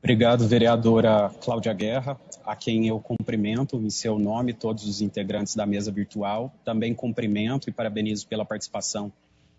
Obrigado, vereadora Cláudia Guerra, a quem eu cumprimento em seu nome todos os integrantes da mesa virtual. Também cumprimento e parabenizo pela participação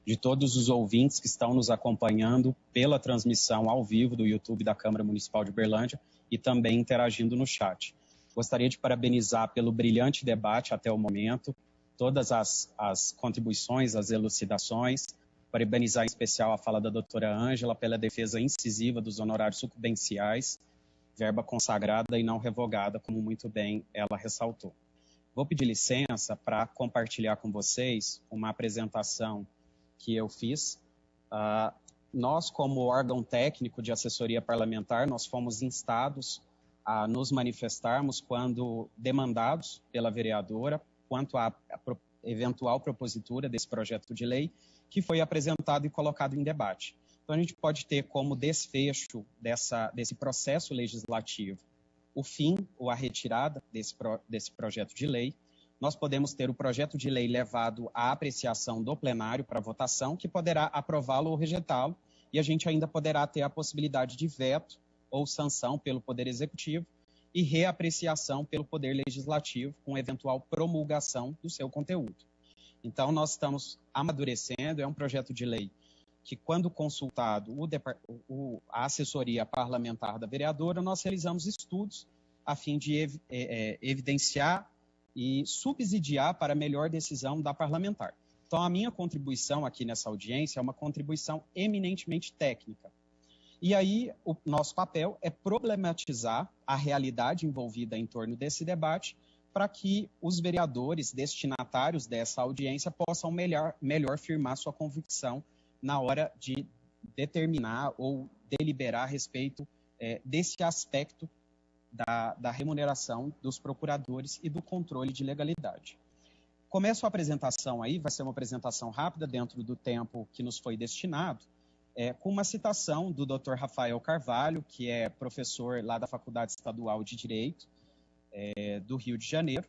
de todos os ouvintes que estão nos acompanhando pela transmissão ao vivo do YouTube da Câmara Municipal de Uberlândia e também interagindo no chat. Gostaria de parabenizar pelo brilhante debate até o momento, todas as contribuições, as elucidações, parabenizar em especial a fala da doutora Ângela pela defesa incisiva dos honorários sucumbenciais, verba consagrada e não revogada, como muito bem ela ressaltou. Vou pedir licença para compartilhar com vocês uma apresentação que eu fiz. Nós, como órgão técnico de assessoria parlamentar, nós fomos instados a nos manifestarmos quando demandados pela vereadora quanto à eventual propositura desse projeto de lei que foi apresentado e colocado em debate. Então, a gente pode ter como desfecho desse processo legislativo o fim ou a retirada desse projeto de lei. Nós podemos ter o projeto de lei levado à apreciação do plenário para votação, que poderá aprová-lo ou rejeitá-lo, e a gente ainda poderá ter a possibilidade de veto ou sanção pelo Poder Executivo e reapreciação pelo Poder Legislativo, com eventual promulgação do seu conteúdo. Então, nós estamos amadurecendo, é um projeto de lei que, quando consultado a assessoria parlamentar da vereadora, nós realizamos estudos a fim de evidenciar e subsidiar para a melhor decisão da parlamentar. Então, a minha contribuição aqui nessa audiência é uma contribuição eminentemente técnica. E aí, o nosso papel é problematizar a realidade envolvida em torno desse debate para que os vereadores destinatários dessa audiência possam melhor firmar sua convicção na hora de determinar ou deliberar a respeito desse aspecto da remuneração dos procuradores e do controle de legalidade. Começo a apresentação aí, vai ser uma apresentação rápida dentro do tempo que nos foi destinado, com uma citação do Dr. Rafael Carvalho, que é professor lá da Faculdade Estadual de Direito do Rio de Janeiro,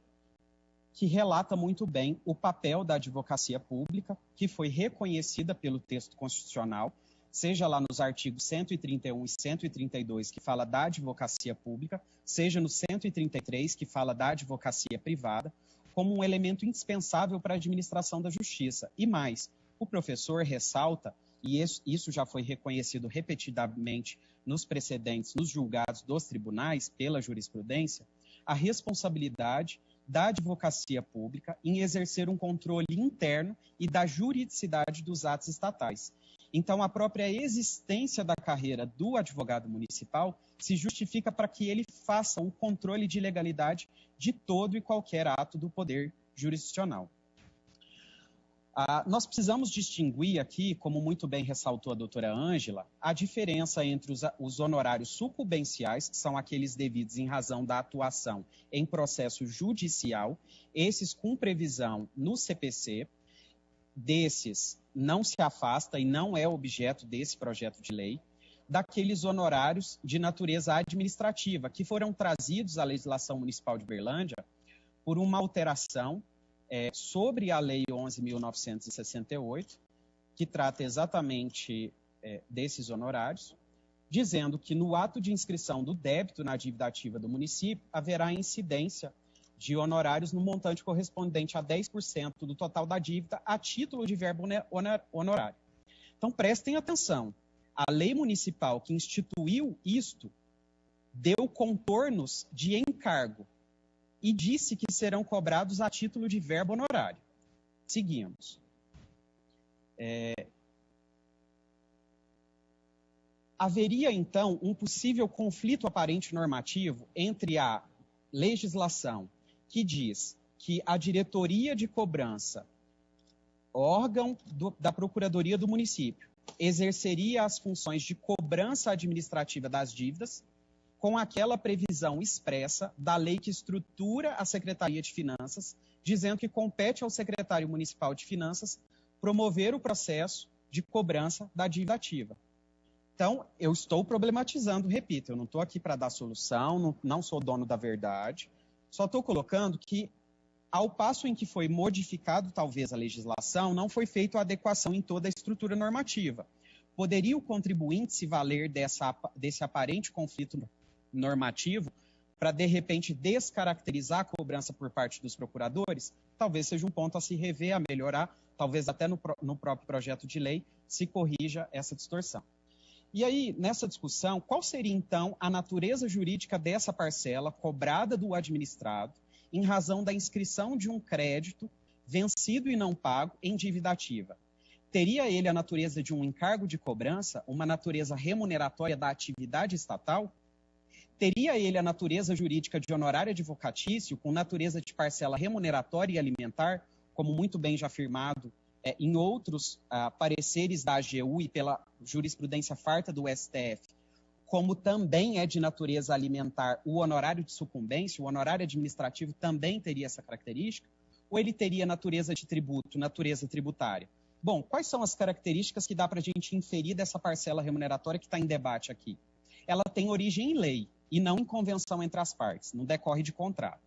que relata muito bem o papel da advocacia pública, que foi reconhecida pelo texto constitucional, seja lá nos artigos 131 e 132, que fala da advocacia pública, seja no 133, que fala da advocacia privada, como um elemento indispensável para a administração da justiça. E mais, o professor ressalta, e isso já foi reconhecido repetidamente nos precedentes, nos julgados dos tribunais, pela jurisprudência, a responsabilidade da advocacia pública em exercer um controle interno e da juridicidade dos atos estatais. Então, a própria existência da carreira do advogado municipal se justifica para que ele faça o controle de legalidade de todo e qualquer ato do poder jurisdicional. Nós precisamos distinguir aqui, como muito bem ressaltou a doutora Ângela, a diferença entre os honorários sucumbenciais, que são aqueles devidos em razão da atuação em processo judicial, esses com previsão no CPC, desses não se afasta e não é objeto desse projeto de lei, daqueles honorários de natureza administrativa, que foram trazidos à legislação municipal de Uberlândia por uma alteração sobre a Lei 11.968, que trata exatamente desses honorários, dizendo que no ato de inscrição do débito na dívida ativa do município, haverá incidência de honorários no montante correspondente a 10% do total da dívida a título de verba honorário. Então, prestem atenção, a lei municipal que instituiu isto deu contornos de encargo e disse que serão cobrados a título de verba honorário. Seguimos. Haveria, então, um possível conflito aparente normativo entre a legislação que diz que a diretoria de cobrança, órgão da Procuradoria do município, exerceria as funções de cobrança administrativa das dívidas, com aquela previsão expressa da lei que estrutura a Secretaria de Finanças, dizendo que compete ao secretário municipal de Finanças promover o processo de cobrança da dívida ativa. Então, eu estou problematizando, repito, eu não estou aqui para dar solução, não sou dono da verdade, só estou colocando que, ao passo em que foi modificado talvez a legislação, não foi feita a adequação em toda a estrutura normativa. Poderia o contribuinte se valer desse aparente conflito normativo para, de repente, descaracterizar a cobrança por parte dos procuradores? Talvez seja um ponto a se rever, a melhorar, talvez até no próprio projeto de lei se corrija essa distorção. E aí, nessa discussão, qual seria, então, a natureza jurídica dessa parcela cobrada do administrado em razão da inscrição de um crédito vencido e não pago em dívida ativa? Teria ele a natureza de um encargo de cobrança, uma natureza remuneratória da atividade estatal? Teria ele a natureza jurídica de honorário advocatício, com natureza de parcela remuneratória e alimentar, como muito bem já afirmado em outros pareceres da AGU e pela jurisprudência farta do STF, como também é de natureza alimentar o honorário de sucumbência, o honorário administrativo também teria essa característica? Ou ele teria natureza de tributo, natureza tributária? Bom, quais são as características que dá para a gente inferir dessa parcela remuneratória que está em debate aqui? Ela tem origem em lei e não em convenção entre as partes, não decorre de contrato.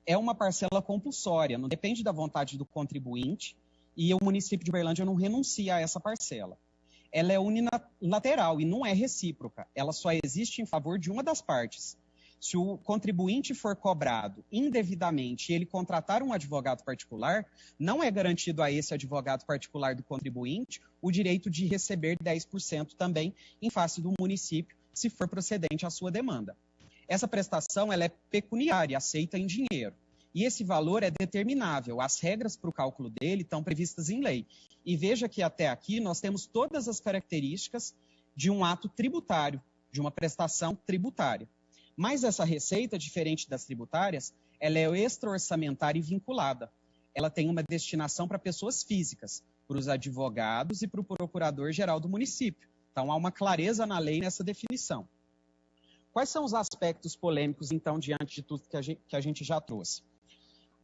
É uma parcela compulsória, não depende da vontade do contribuinte e o município de Uberlândia não renuncia a essa parcela. Ela é unilateral e não é recíproca, ela só existe em favor de uma das partes. Se o contribuinte for cobrado indevidamente e ele contratar um advogado particular, não é garantido a esse advogado particular do contribuinte o direito de receber 10% também em face do município, se for procedente à sua demanda. Essa prestação ela é pecuniária, aceita em dinheiro. E esse valor é determinável. As regras para o cálculo dele estão previstas em lei. E veja que até aqui nós temos todas as características de um ato tributário, de uma prestação tributária. Mas essa receita, diferente das tributárias, ela é extra-orçamentária e vinculada. Ela tem uma destinação para pessoas físicas, para os advogados e para o procurador-geral do município. Então, há uma clareza na lei nessa definição. Quais são os aspectos polêmicos, então, diante de tudo que a gente já trouxe?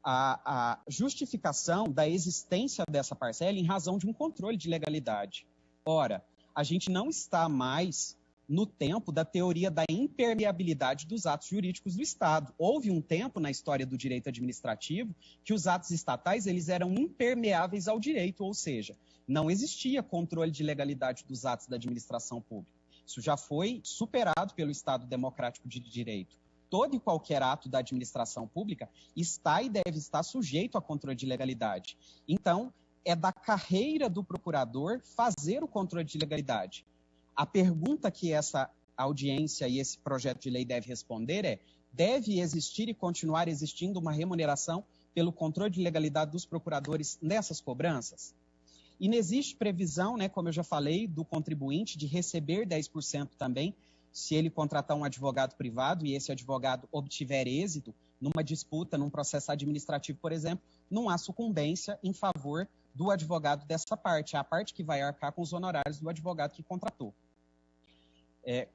A justificação da existência dessa parcela em razão de um controle de legalidade. Ora, a gente não está mais no tempo da teoria da impermeabilidade dos atos jurídicos do Estado. Houve um tempo na história do direito administrativo que os atos estatais eles eram impermeáveis ao direito, ou seja, não existia controle de legalidade dos atos da administração pública. Isso já foi superado pelo Estado democrático de direito. Todo e qualquer ato da administração pública está e deve estar sujeito a controle de legalidade. Então, é da carreira do procurador fazer o controle de legalidade. A pergunta que essa audiência e esse projeto de lei deve responder é: deve existir e continuar existindo uma remuneração pelo controle de legalidade dos procuradores nessas cobranças? E não existe previsão, como eu já falei, do contribuinte de receber 10% também, se ele contratar um advogado privado e esse advogado obtiver êxito numa disputa, num processo administrativo, por exemplo, não há sucumbência em favor do advogado dessa parte, é a parte que vai arcar com os honorários do advogado que contratou.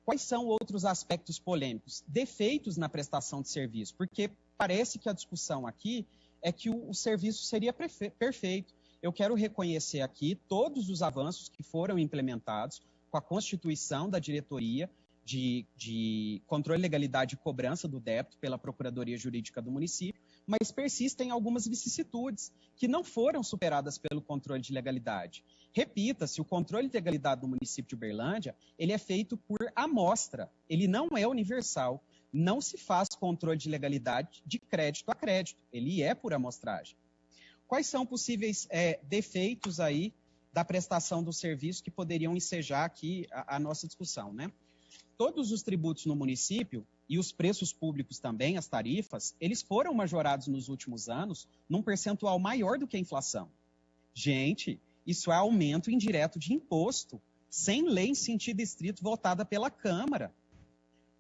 Quais são outros aspectos polêmicos? Defeitos na prestação de serviço, porque parece que a discussão aqui é que o serviço seria perfeito. Eu quero reconhecer aqui todos os avanços que foram implementados com a constituição da diretoria de controle, legalidade e cobrança do débito pela Procuradoria Jurídica do município, mas persistem algumas vicissitudes que não foram superadas pelo controle de legalidade. Repita-se, o controle de legalidade do município de Uberlândia, ele é feito por amostra, ele não é universal, não se faz controle de legalidade de crédito a crédito, ele é por amostragem. Quais são possíveis defeitos aí da prestação do serviço que poderiam ensejar aqui a nossa discussão, Todos os tributos no município e os preços públicos também, as tarifas, eles foram majorados nos últimos anos num percentual maior do que a inflação. Gente, isso é aumento indireto de imposto, sem lei em sentido estrito votada pela Câmara.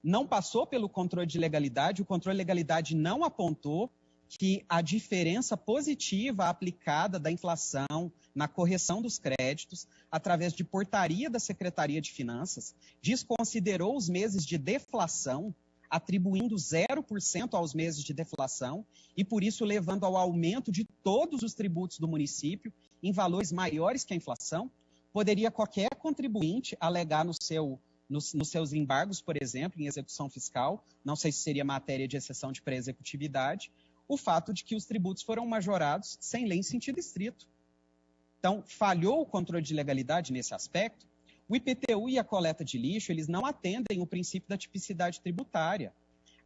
Não passou pelo controle de legalidade, o controle de legalidade não apontou que a diferença positiva aplicada da inflação na correção dos créditos, através de portaria da Secretaria de Finanças, desconsiderou os meses de deflação, atribuindo 0% aos meses de deflação e, por isso, levando ao aumento de todos os tributos do município em valores maiores que a inflação. Poderia qualquer contribuinte alegar nos seus embargos, por exemplo, em execução fiscal, não sei se seria matéria de exceção de pré-executividade, o fato de que os tributos foram majorados sem lei em sentido estrito. Então, falhou o controle de legalidade nesse aspecto? O IPTU e a coleta de lixo, eles não atendem o princípio da tipicidade tributária.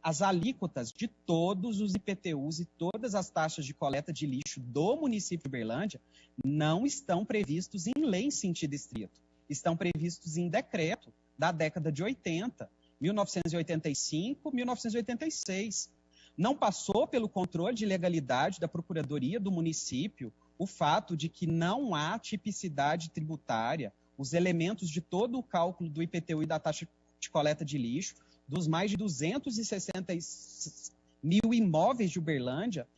As alíquotas de todos os IPTUs e todas as taxas de coleta de lixo do município de Uberlândia não estão previstos em lei em sentido estrito. Estão previstos em decreto da década de 80, 1985, 1986. Não passou pelo controle de legalidade da Procuradoria do município o fato de que não há tipicidade tributária, os elementos de todo o cálculo do IPTU e da taxa de coleta de lixo, dos mais de 260 mil imóveis de Uberlândia,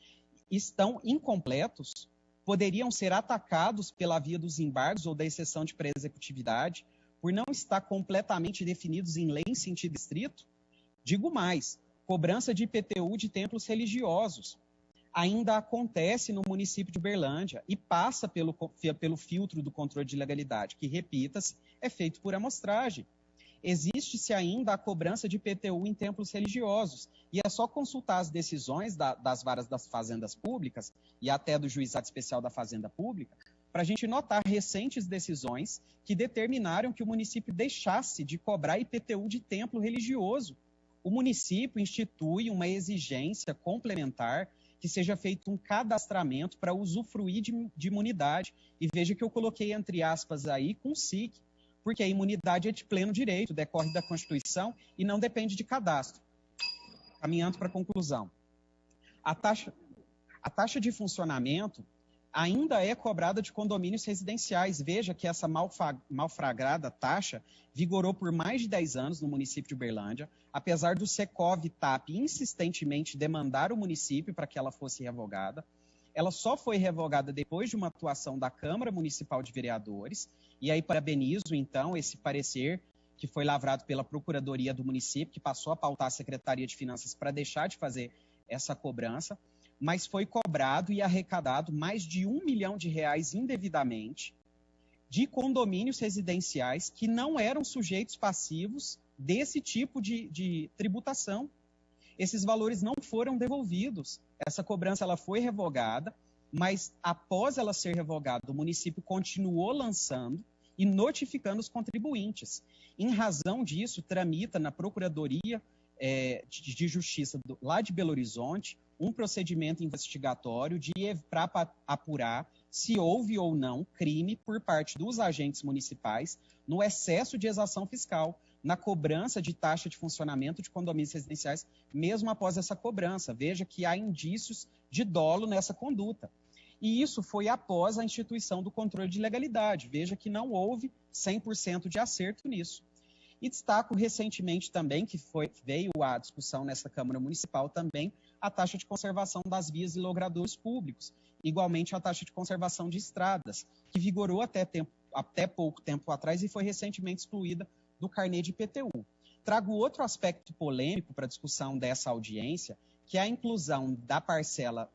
estão incompletos, poderiam ser atacados pela via dos embargos ou da exceção de pré-executividade, por não estar completamente definidos em lei em sentido estrito. Digo mais, cobrança de IPTU de templos religiosos ainda acontece no município de Uberlândia e passa pelo filtro do controle de legalidade, que, repita-se, é feito por amostragem. Existe-se ainda a cobrança de IPTU em templos religiosos, e é só consultar as decisões das varas das fazendas públicas e até do Juizado Especial da Fazenda Pública, para a gente notar recentes decisões que determinaram que o município deixasse de cobrar IPTU de templo religioso. O município institui uma exigência complementar que seja feito um cadastramento para usufruir de imunidade. E veja que eu coloquei entre aspas aí com SIC, porque a imunidade é de pleno direito, decorre da Constituição e não depende de cadastro. Caminhando para a conclusão. A taxa de funcionamento ainda é cobrada de condomínios residenciais. Veja que essa malfragrada taxa vigorou por mais de 10 anos no município de Uberlândia, apesar do Secov e TAP insistentemente demandar o município para que ela fosse revogada. Ela só foi revogada depois de uma atuação da Câmara Municipal de Vereadores, e aí parabenizo, então, esse parecer que foi lavrado pela Procuradoria do município, que passou a pautar a Secretaria de Finanças para deixar de fazer essa cobrança, mas foi cobrado e arrecadado mais de R$1 milhão indevidamente de condomínios residenciais que não eram sujeitos passivos desse tipo de tributação. Esses valores não foram devolvidos. Essa cobrança ela foi revogada, mas após ela ser revogada, o município continuou lançando e notificando os contribuintes. Em razão disso, tramita na Procuradoria de Justiça lá de Belo Horizonte um procedimento investigatório para apurar se houve ou não crime por parte dos agentes municipais no excesso de exação fiscal, na cobrança de taxa de funcionamento de condomínios residenciais, mesmo após essa cobrança. Veja que há indícios de dolo nessa conduta. E isso foi após a instituição do controle de legalidade. Veja que não houve 100% de acerto nisso. E destaco recentemente também, que veio à discussão nessa Câmara Municipal também, a taxa de conservação das vias e logradouros públicos, igualmente a taxa de conservação de estradas, que vigorou até pouco tempo atrás e foi recentemente excluída do carnê de IPTU. Trago outro aspecto polêmico para a discussão dessa audiência, que é a inclusão da parcela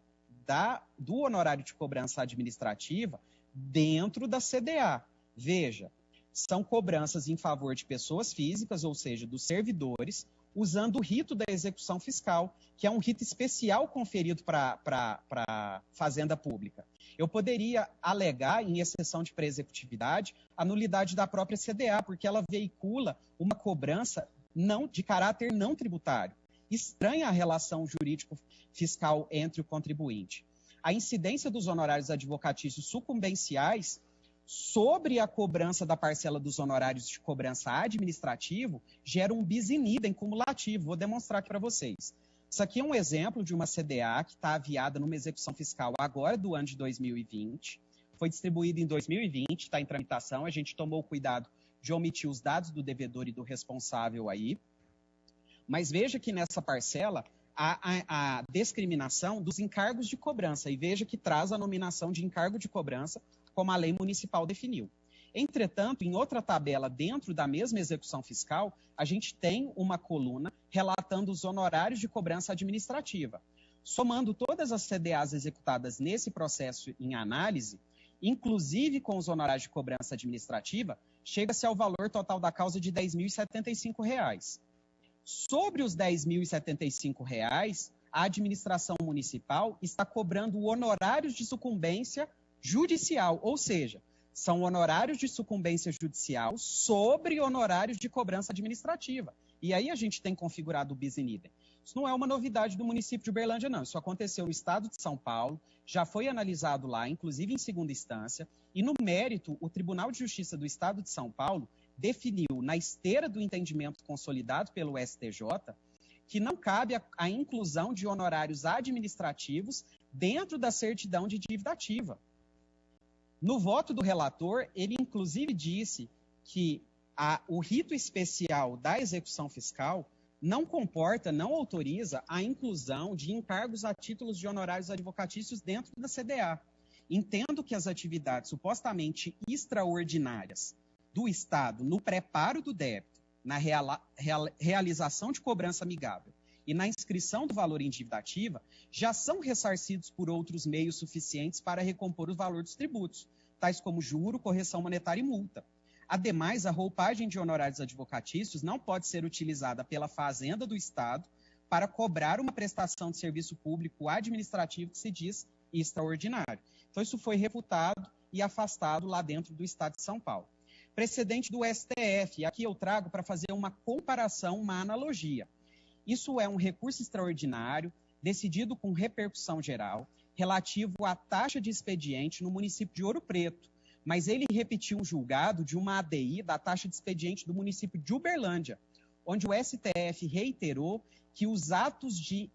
do honorário de cobrança administrativa dentro da CDA. Veja, são cobranças em favor de pessoas físicas, ou seja, dos servidores, usando o rito da execução fiscal, que é um rito especial conferido para a Fazenda Pública. Eu poderia alegar, em exceção de pré-executividade, a nulidade da própria CDA, porque ela veicula uma cobrança de caráter não tributário. Estranha a relação jurídico-fiscal entre o contribuinte. A incidência dos honorários advocatícios sucumbenciais sobre a cobrança da parcela dos honorários de cobrança administrativo gera um bis in idem cumulativo. Vou demonstrar aqui para vocês. Isso aqui é um exemplo de uma CDA que está aviada numa execução fiscal agora do ano de 2020. Foi distribuída em 2020, está em tramitação. A gente tomou o cuidado de omitir os dados do devedor e do responsável aí. Mas veja que nessa parcela a discriminação dos encargos de cobrança. E veja que traz a nominação de encargo de cobrança como a lei municipal definiu. Entretanto, em outra tabela dentro da mesma execução fiscal, a gente tem uma coluna relatando os honorários de cobrança administrativa. Somando todas as CDAs executadas nesse processo em análise, inclusive com os honorários de cobrança administrativa, chega-se ao valor total da causa de R$ 10.075. Sobre os R$ 10.075, a administração municipal está cobrando honorários de sucumbência judicial, ou seja, São honorários de sucumbência judicial sobre honorários de cobrança administrativa. E aí a gente tem configurado o bis in idem. Isso não é uma novidade do município de Uberlândia, não. Isso aconteceu no estado de São Paulo, já foi analisado lá, inclusive em segunda instância, e no mérito, o Tribunal de Justiça do estado de São Paulo definiu, na esteira do entendimento consolidado pelo STJ, que não cabe a inclusão de honorários administrativos dentro da certidão de dívida ativa. No voto do relator, ele inclusive disse que o rito especial da execução fiscal não comporta, não autoriza a inclusão de encargos a títulos de honorários advocatícios dentro da CDA. Entendo que as atividades supostamente extraordinárias do Estado no preparo do débito, na realização de cobrança amigável e na inscrição do valor em dívida ativa, já são ressarcidos por outros meios suficientes para recompor o valor dos tributos, tais como juro, correção monetária e multa. Ademais, a roupagem de honorários advocatícios não pode ser utilizada pela Fazenda do Estado para cobrar uma prestação de serviço público administrativo que se diz extraordinário. Então, isso foi refutado e afastado lá dentro do Estado de São Paulo. Precedente do STF, e aqui eu trago para fazer uma comparação, uma analogia. Isso é um recurso extraordinário, decidido com repercussão geral, relativo à taxa de expediente no município de Ouro Preto, mas ele repetiu um julgado de uma ADI da taxa de expediente do município de Uberlândia, onde o STF reiterou que os atos de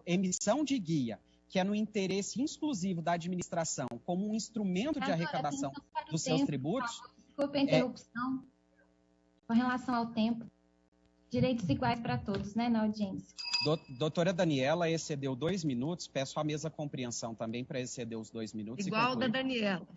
emissão de guia, que é no interesse exclusivo da administração, como um instrumento de arrecadação dos seus tributos... Desculpa a interrupção. Com relação ao tempo, direitos iguais para todos, né, na audiência. Doutora Daniela excedeu 2 minutos, peço à mesa compreensão também para exceder os 2 minutos. Igual da Daniela.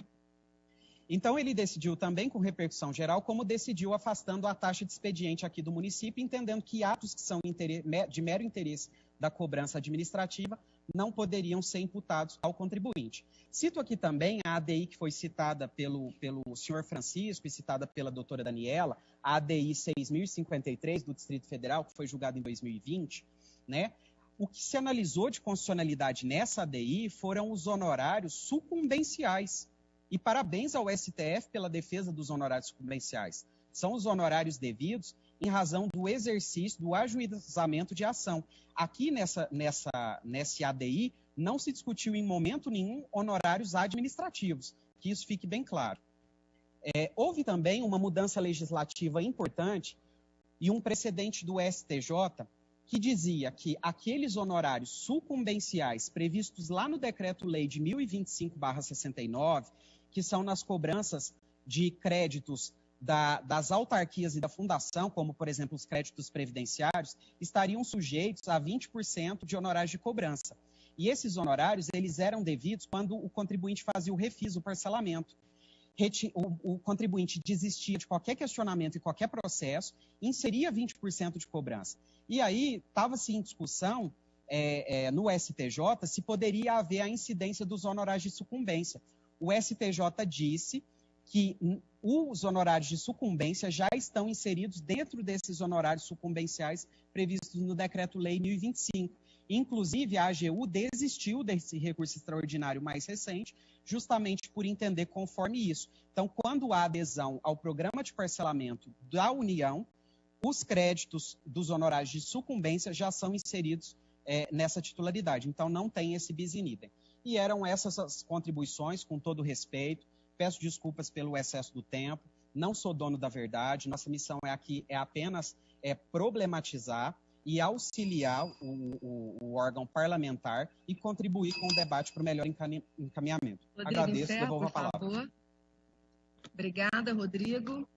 Então, ele decidiu também, com repercussão geral, como decidiu afastando a taxa de expediente aqui do município, entendendo que atos que são de mero interesse da cobrança administrativa não poderiam ser imputados ao contribuinte. Cito aqui também a ADI que foi citada pelo senhor Francisco e citada pela doutora Daniela, a ADI 6053 do Distrito Federal, que foi julgada em 2020, né? O que se analisou de constitucionalidade nessa ADI foram os honorários sucumbenciais. E parabéns ao STF pela defesa dos honorários sucumbenciais. São os honorários devidos em razão do exercício do ajuizamento de ação. Aqui nessa ADI não se discutiu em momento nenhum honorários administrativos, que isso fique bem claro. Houve também uma mudança legislativa importante e um precedente do STJ que dizia que aqueles honorários sucumbenciais previstos lá no Decreto-Lei de 1025/69, que são nas cobranças de créditos das autarquias e da fundação, como, por exemplo, os créditos previdenciários, estariam sujeitos a 20% de honorários de cobrança. E esses honorários, eles eram devidos quando o contribuinte fazia o refis, o parcelamento. O contribuinte desistia de qualquer questionamento e qualquer processo, inseria 20% de cobrança. E aí estava-se em discussão no STJ se poderia haver a incidência dos honorários de sucumbência. O STJ disse que os honorários de sucumbência já estão inseridos dentro desses honorários sucumbenciais previstos no Decreto-Lei 1025. Inclusive, a AGU desistiu desse recurso extraordinário mais recente, justamente por entender conforme isso. Então, quando há adesão ao programa de parcelamento da União, os créditos dos honorários de sucumbência já são inseridos nessa titularidade. Então, não tem esse bis in idem. E eram essas as contribuições, com todo respeito. Peço desculpas pelo excesso do tempo. Não sou dono da verdade. Nossa missão aqui é apenas problematizar e auxiliar o órgão parlamentar e contribuir com o debate para o melhor encaminhamento. Rodrigo, Agradeço, encerra, devolvo a palavra. Favor. Obrigada, Rodrigo.